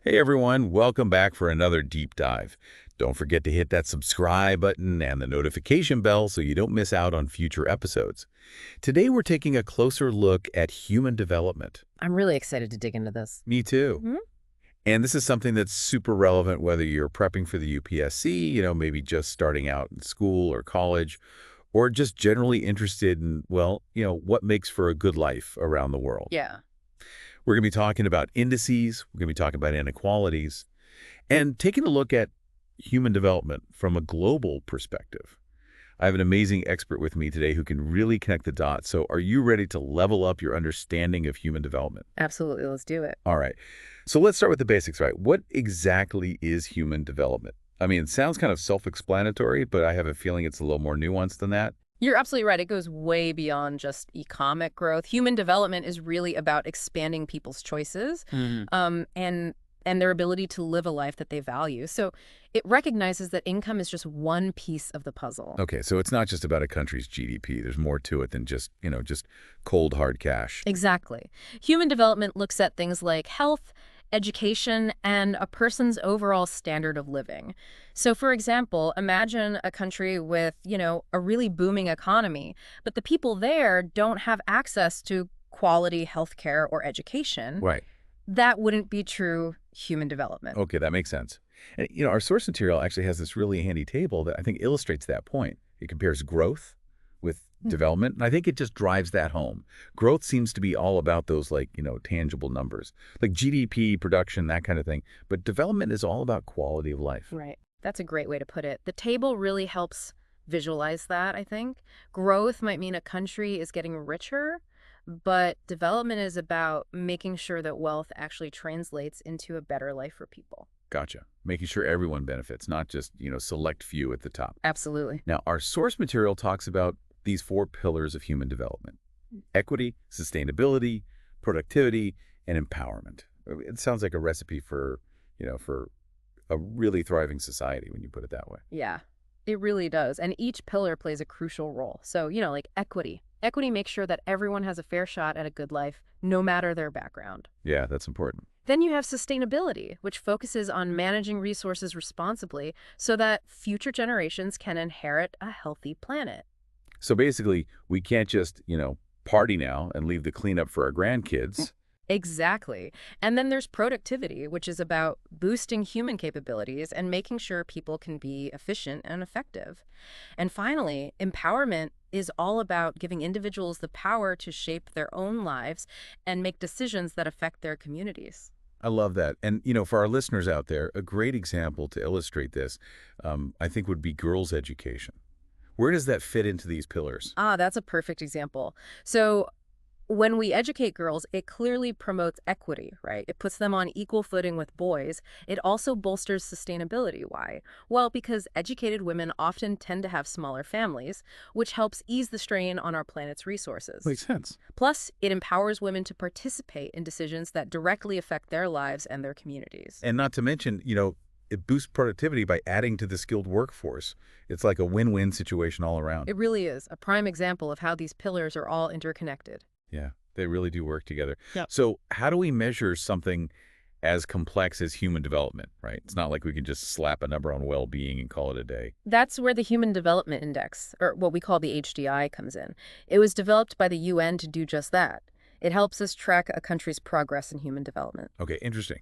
Hey everyone, welcome back for another deep dive. Don't forget to hit that subscribe button and the notification bell so you don't miss out on future episodes. Today we're taking a closer look at human development. I'm really excited to dig into this. Me too. Mhm. And this is something that's super relevant whether you're prepping for the UPSC, maybe just starting out in school or college, or just generally interested in, what makes for a good life around the world. Yeah. We're going to be talking about indices, we're going to be talking about inequalities, and taking a look at human development from a global perspective. I have an amazing expert with me today who can really connect the dots. So are you ready to level up your understanding of human development? Absolutely. Let's do it. All right. So let's start with the basics, right? What exactly is human development? I mean, it sounds kind of self-explanatory, but I have a feeling it's a little more nuanced than that. You're absolutely right. It goes way beyond just economic growth. Human development is really about expanding people's choices, Hmm. um, and and their ability to live a life that they value. So it recognizes that income is just one piece of the puzzle. Okay, so it's not just about a country's GDP. There's more to it than just cold, hard cash. Exactly. Human development looks at things like health, education, and a person's overall standard of living. So, for example, imagine a country with, a really booming economy, but the people there don't have access to quality healthcare or education. Right. That wouldn't be true human development. Okay, that makes sense. And, our source material actually has this really handy table that I think illustrates that point. It compares growth with development, and I think it just drives that home. Growth seems to be all about those, tangible numbers, like GDP, production, that kind of thing. But development is all about quality of life. Right. That's a great way to put it. The table really helps visualize that, I think. Growth might mean a country is getting richer, but development is about making sure that wealth actually translates into a better life for people. Gotcha. Making sure everyone benefits, not just, select few at the top. Absolutely. Now, our source material talks about these four pillars of human development: equity, sustainability, productivity, and empowerment. It sounds like a recipe for a really thriving society when you put it that way. Yeah, it really does. And each pillar plays a crucial role. So, like equity. Equity makes sure that everyone has a fair shot at a good life, no matter their background. Yeah, that's important. Then you have sustainability, which focuses on managing resources responsibly so that future generations can inherit a healthy planet. So basically, we can't just, party now and leave the cleanup for our grandkids. Exactly. And then there's productivity, which is about boosting human capabilities and making sure people can be efficient and effective. And finally, empowerment is all about giving individuals the power to shape their own lives and make decisions that affect their communities. I love that. And, for our listeners out there, a great example to illustrate this, I think would be girls' education. Where does that fit into these pillars? Ah, that's a perfect example. So when we educate girls, it clearly promotes equity, right? It puts them on equal footing with boys. It also bolsters sustainability. Why? Well, because educated women often tend to have smaller families, which helps ease the strain on our planet's resources. Makes sense. Plus, it empowers women to participate in decisions that directly affect their lives and their communities. And not to mention, it boosts productivity by adding to the skilled workforce. It's like a win-win situation all around. It really is a prime example of how these pillars are all interconnected. Yeah, they really do work together. Yeah. So how do we measure something as complex as human development, right? It's not like we can just slap a number on well-being and call it a day. That's where the Human Development Index, or what we call the HDI, comes in. It was developed by the UN to do just that. It helps us track a country's progress in human development. Okay, interesting.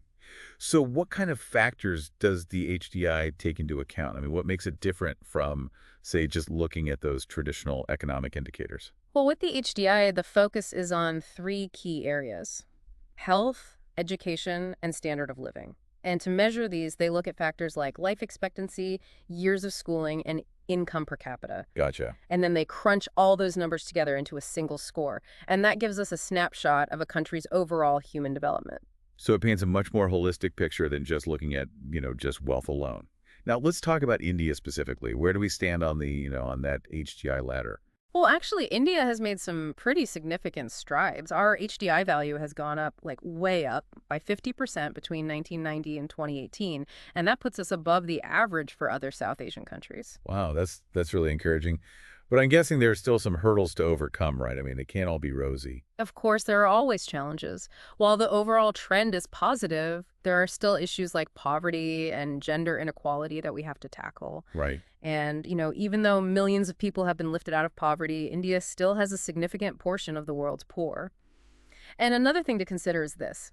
So what kind of factors does the HDI take into account? I mean, what makes it different from, say, just looking at those traditional economic indicators? Well, with the HDI, the focus is on three key areas: health, education, and standard of living. And to measure these, they look at factors like life expectancy, years of schooling, and income per capita. Gotcha. And then they crunch all those numbers together into a single score. And that gives us a snapshot of a country's overall human development. So it paints a much more holistic picture than just looking at, just wealth alone. Now let's talk about India specifically. Where do we stand on on that HDI ladder? Well, actually, India has made some pretty significant strides. Our HDI value has gone up, like way up, by 50% between 1990 and 2018, and that puts us above the average for other South Asian countries. Wow, that's really encouraging. But I'm guessing there are still some hurdles to overcome, right? I mean, it can't all be rosy. Of course, there are always challenges. While the overall trend is positive, there are still issues like poverty and gender inequality that we have to tackle. Right. And, even though millions of people have been lifted out of poverty, India still has a significant portion of the world's poor. And another thing to consider is this.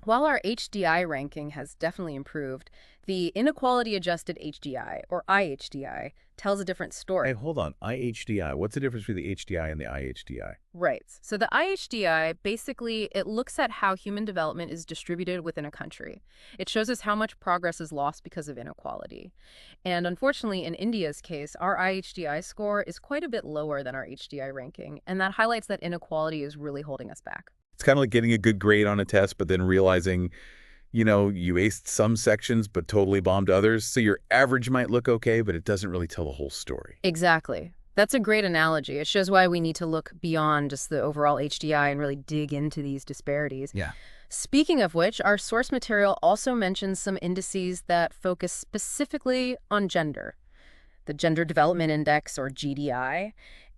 While our HDI ranking has definitely improved, the inequality adjusted HDI, or IHDI, tells a different Hey, story. hold on. IHDI. What's the difference between the HDI and the IHDI? Right. So the IHDI, basically, it looks at how human development is distributed within a country. It shows us how much progress is lost because of inequality. And unfortunately, in India's case, our IHDI score is quite a bit lower than our HDI ranking, and that highlights that inequality is really holding us back. It's kind of like getting a good grade on a test, but then realizing, you aced some sections but totally bombed others. So your average might look okay, but it doesn't really tell the whole story. Exactly. That's a great analogy. It shows why we need to look beyond just the overall HDI and really dig into these disparities. Yeah. Speaking of which, our source material also mentions some indices that focus specifically on gender. The Gender Development Index, or GDI,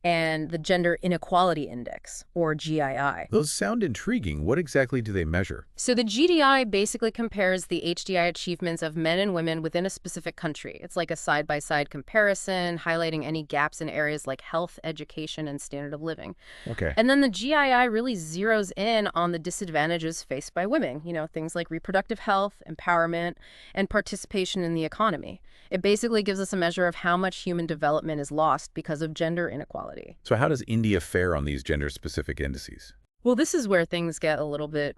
and the Gender Inequality Index, or GII. Those sound intriguing. What exactly do they measure? So the GDI basically compares the HDI achievements of men and women within a specific country. It's like a side-by-side comparison, highlighting any gaps in areas like health, education, and standard of living. Okay. And then the GII really zeroes in on the disadvantages faced by women, things like reproductive health, empowerment, and participation in the economy. It basically gives us a measure of how much human development is lost because of gender inequality. So how does India fare on these gender-specific indices? Well, this is where things get a little bit,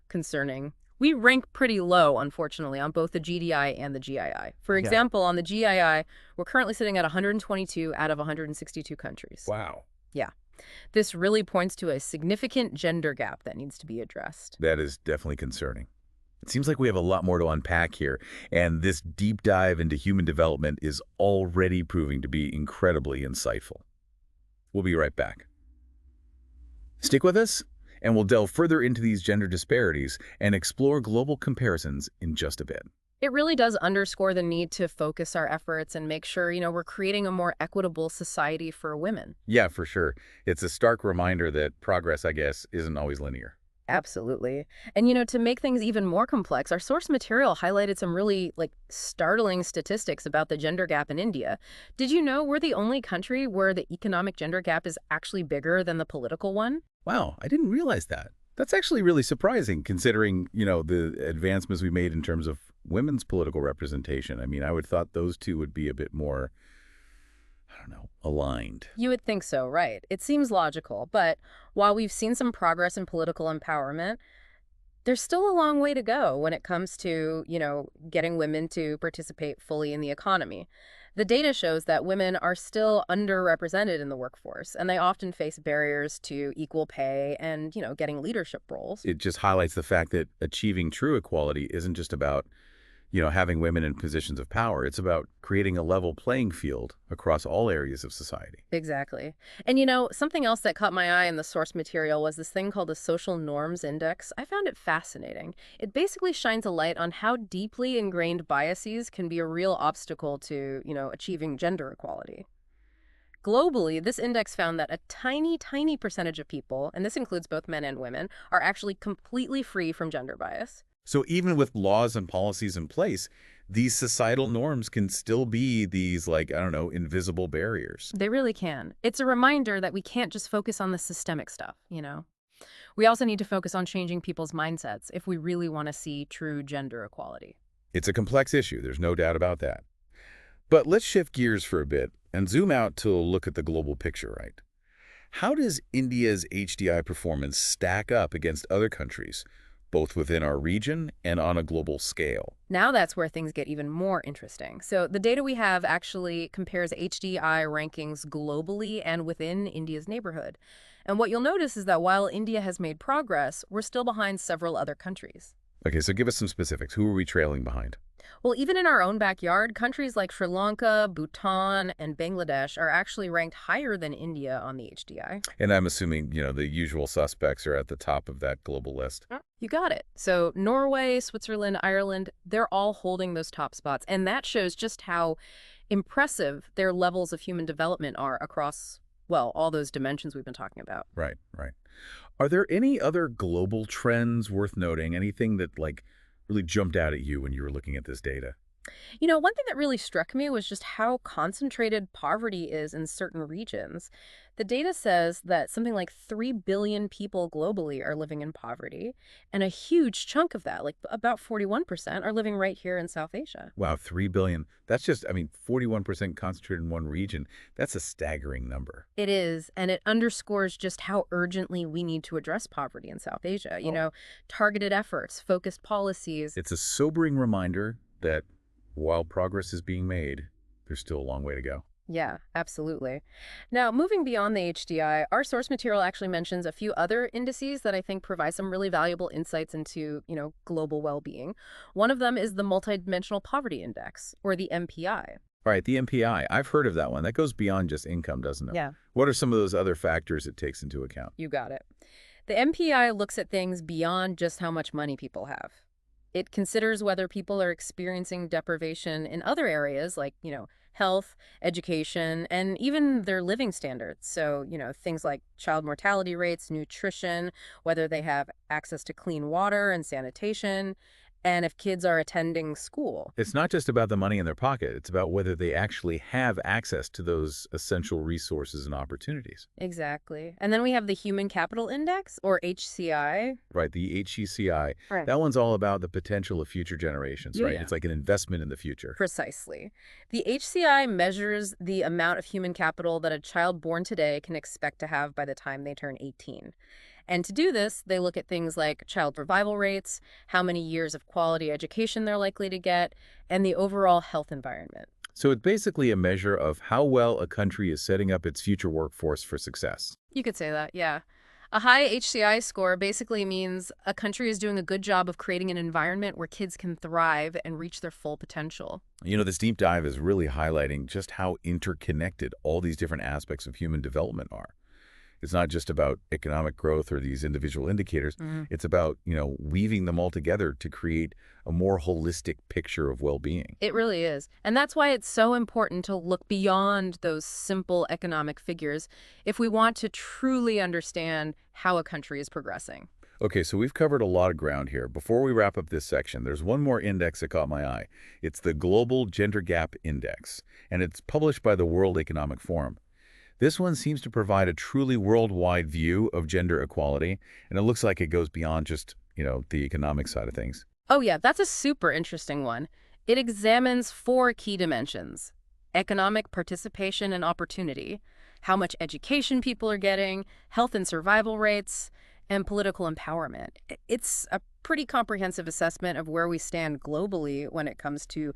concerning. We rank pretty low, unfortunately, on both the GDI and the GII. For Yeah. example, on the GII, we're currently sitting at 122 out of 162 countries. Wow. Yeah. This really points to a significant gender gap that needs to be addressed. That is definitely concerning. It seems like we have a lot more to unpack here, and this deep dive into human development is already proving to be incredibly insightful. We'll be right back. Stick with us, and we'll delve further into these gender disparities and explore global comparisons in just a bit. It really does underscore the need to focus our efforts and make sure, we're creating a more equitable society for women. Yeah, for sure. It's a stark reminder that progress, I guess, isn't always linear. Absolutely. And, to make things even more complex, our source material highlighted some really, startling statistics about the gender gap in India. Did you know we're the only country where the economic gender gap is actually bigger than the political one? Wow, I didn't realize that. That's actually really surprising considering, the advancements we made in terms of women's political representation. I mean, I would have thought those two would be a bit more, I don't know, aligned. You would think so, right? It seems logical, but while we've seen some progress in political empowerment, there's still a long way to go when it comes to, getting women to participate fully in the economy. The data shows that women are still underrepresented in the workforce, and they often face barriers to equal pay and, getting leadership roles. It just highlights the fact that achieving true equality isn't just about, having women in positions of power. It's about creating a level playing field across all areas of society. Exactly. And something else that caught my eye in the source material was this thing called the Social Norms Index. I found it fascinating. It basically shines a light on how deeply ingrained biases can be a real obstacle to, achieving gender equality. Globally, this index found that a tiny, tiny percentage of people, and this includes both men and women, are actually completely free from gender bias. So even with laws and policies in place, these societal norms can still be these, invisible barriers. They really can. It's a reminder that we can't just focus on the systemic stuff. We also need to focus on changing people's mindsets if we really want to see true gender equality. It's a complex issue, there's no doubt about that. But let's shift gears for a bit and zoom out to look at the global picture, right? How does India's HDI performance stack up against other countries, both within our region and on a global scale? Now that's where things get even more interesting. So the data we have actually compares HDI rankings globally and within India's neighborhood. And what you'll notice is that while India has made progress, we're still behind several other countries. Okay, so give us some specifics. Who are we trailing behind? Well, even in our own backyard, countries like Sri Lanka, Bhutan, and Bangladesh are actually ranked higher than India on the HDI. And I'm assuming, the usual suspects are at the top of that global list. You got it. So Norway, Switzerland, Ireland, they're all holding those top spots. And that shows just how impressive their levels of human development are across, well, all those dimensions we've been talking about. Right, right. Are there any other global trends worth noting? Anything that, like, really jumped out at you when you were looking at this data? One thing that really struck me was just how concentrated poverty is in certain regions. The data says that something like 3 billion people globally are living in poverty, and a huge chunk of that, like about 41%, are living right here in South Asia. Wow, 3 billion. That's just, I mean, 41% concentrated in one region. That's a staggering number. It is, and it underscores just how urgently we need to address poverty in South Asia. Targeted efforts, focused policies. It's a sobering reminder that while progress is being made, there's still a long way to go. Yeah, absolutely. Now, moving beyond the HDI, our source material actually mentions a few other indices that I think provide some really valuable insights into, global well-being. One of them is the Multidimensional Poverty Index, or the MPI. All right, the MPI, I've heard of that one. That goes beyond just income, doesn't it? Yeah, What are some of those other factors it takes into account? you got it. The MPI looks at things beyond just how much money people have. It considers whether people are experiencing deprivation in other areas like, health, education, and even their living standards. So, things like child mortality rates, nutrition, whether they have access to clean water and sanitation, and if kids are attending school. It's not just about the money in their pocket. It's about whether they actually have access to those essential resources and opportunities. Exactly. And then we have the Human Capital Index, or HCI. Right, the HECI, Right. that one's all about the potential of future generations, right? Yeah. It's like an investment in the future. Precisely. The HCI measures the amount of human capital that a child born today can expect to have by the time they turn 18. And to do this, they look at things like child survival rates, how many years of quality education they're likely to get, and the overall health environment. So it's basically a measure of how well a country is setting up its future workforce for success. You could say that, yeah. A high HCI score basically means a country is doing a good job of creating an environment where kids can thrive and reach their full potential. This deep dive is really highlighting just how interconnected all these different aspects of human development are. It's not just about economic growth or these individual indicators. It's about, weaving them all together to create a more holistic picture of well-being. It really is. And that's why it's so important to look beyond those simple economic figures if we want to truly understand how a country is progressing. Okay, so we've covered a lot of ground here. Before we wrap up this section, there's one more index that caught my eye. It's the Global Gender Gap Index, and it's published by the World Economic Forum. This one seems to provide a truly worldwide view of gender equality, and it looks like it goes beyond just, the economic side of things. Oh yeah, that's a super interesting one. It examines 4 key dimensions: economic participation and opportunity, how much education people are getting, health and survival rates, and political empowerment. It's a pretty comprehensive assessment of where we stand globally when it comes to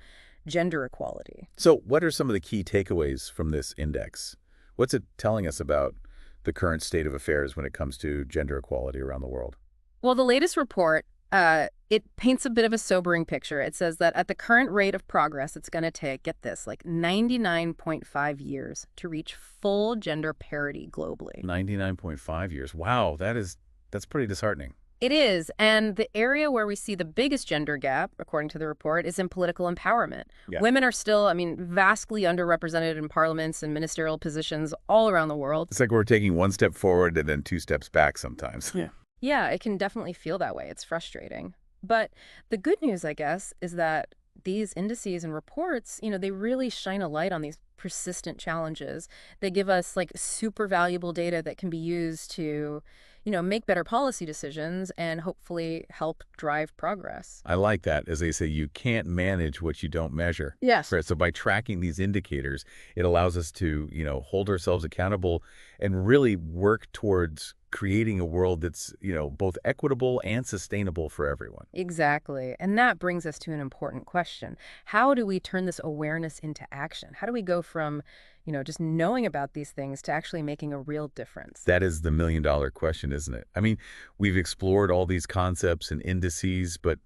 gender equality. So what are some of the key takeaways from this index? What's it telling us about the current state of affairs when it comes to gender equality around the world? Well, the latest report, it paints a bit of a sobering picture. It says that at the current rate of progress, it's going to take, get this, like 99.5 years to reach full gender parity globally. 99.5 years. Wow, that's pretty disheartening. It is, and the area where we see the biggest gender gap, according to the report, is in political empowerment. Yeah. Women are still, vastly underrepresented in parliaments and ministerial positions all around the world. It's like we're taking one step forward and then 2 steps back sometimes. Yeah. Yeah, it can definitely feel that way. It's frustrating. But the good news, I guess, is that these indices and reports, they really shine a light on these persistent challenges. They give us like super valuable data that can be used to, make better policy decisions and hopefully help drive progress. I like that. As they say, you can't manage what you don't measure. Yes. Right. So by tracking these indicators, it allows us to, hold ourselves accountable and really work towards creating a world that's, both equitable and sustainable for everyone. Exactly. And that brings us to an important question. How do we turn this awareness into action? How do we go from, just knowing about these things to actually making a real difference? That is the million-dollar question, isn't it? I mean, we've explored all these concepts and indices, but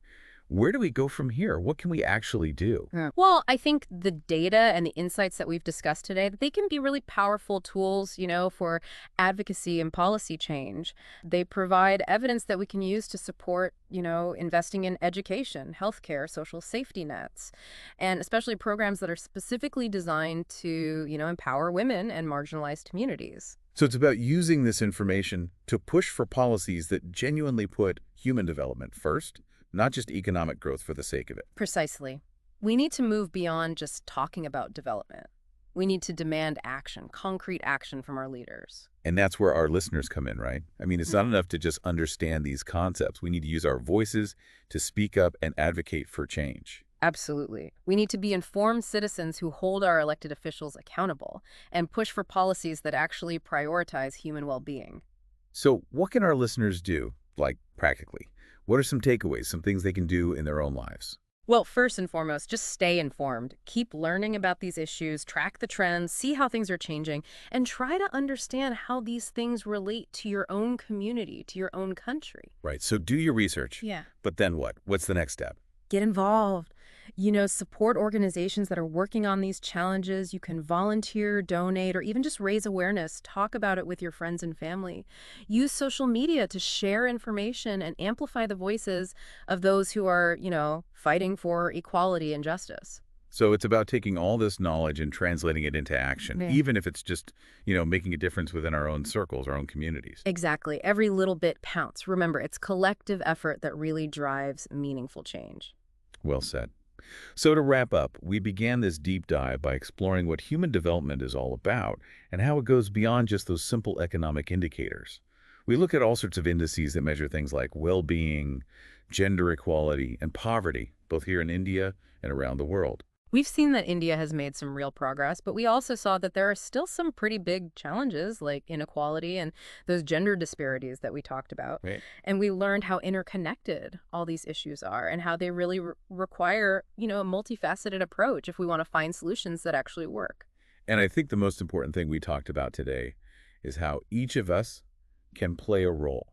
Where do we go from here? What can we actually do? Yeah. Well, I think the data and the insights that we've discussed today, they can be really powerful tools, for advocacy and policy change. They provide evidence that we can use to support, investing in education, healthcare, social safety nets, and especially programs that are specifically designed to, empower women and marginalized communities. So it's about using this information to push for policies that genuinely put human development first, not just economic growth for the sake of it. Precisely. We need to move beyond just talking about development. We need to demand action, concrete action from our leaders. And that's where our listeners come in, right? I mean, it's not enough to just understand these concepts. We need to use our voices to speak up and advocate for change. Absolutely. We need to be informed citizens who hold our elected officials accountable and push for policies that actually prioritize human well-being. So what can our listeners do, like practically? What are some takeaways, some things they can do in their own lives? Well, first and foremost, just stay informed. Keep learning about these issues, track the trends, see how things are changing, and try to understand how these things relate to your own community, to your own country. Right, so do your research. Yeah. But then what? What's the next step? Get involved. Support organizations that are working on these challenges. You can volunteer, donate, or even just raise awareness. Talk about it with your friends and family. Use social media to share information and amplify the voices of those who are, fighting for equality and justice. So it's about taking all this knowledge and translating it into action, Yeah. even if it's just, making a difference within our own circles, our own communities. Exactly. Every little bit counts. Remember, it's collective effort that really drives meaningful change. Well said. So to wrap up, we began this deep dive by exploring what human development is all about and how it goes beyond just those simple economic indicators. We look at all sorts of indices that measure things like well-being, gender equality, and poverty, both here in India and around the world. We've seen that India has made some real progress, but we also saw that there are still some pretty big challenges like inequality and those gender disparities that we talked about. Right. And we learned how interconnected all these issues are and how they really require, a multifaceted approach if we want to find solutions that actually work. And I think the most important thing we talked about today is how each of us can play a role.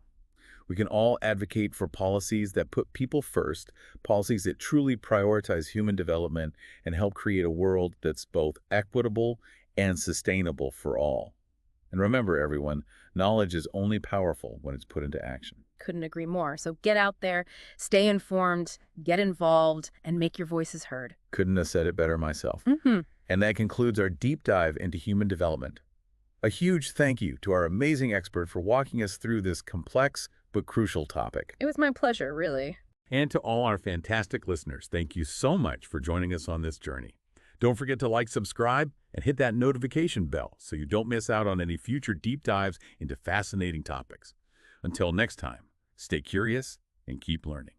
We can all advocate for policies that put people first, policies that truly prioritize human development and help create a world that's both equitable and sustainable for all. And remember, everyone, knowledge is only powerful when it's put into action. Couldn't agree more. So get out there, stay informed, get involved, and make your voices heard. Couldn't have said it better myself. And that concludes our deep dive into human development. A huge thank you to our amazing expert for walking us through this complex but crucial topic. It was my pleasure, really. And to all our fantastic listeners, thank you so much for joining us on this journey. Don't forget to like, subscribe, and hit that notification bell so you don't miss out on any future deep dives into fascinating topics. Until next time, stay curious and keep learning.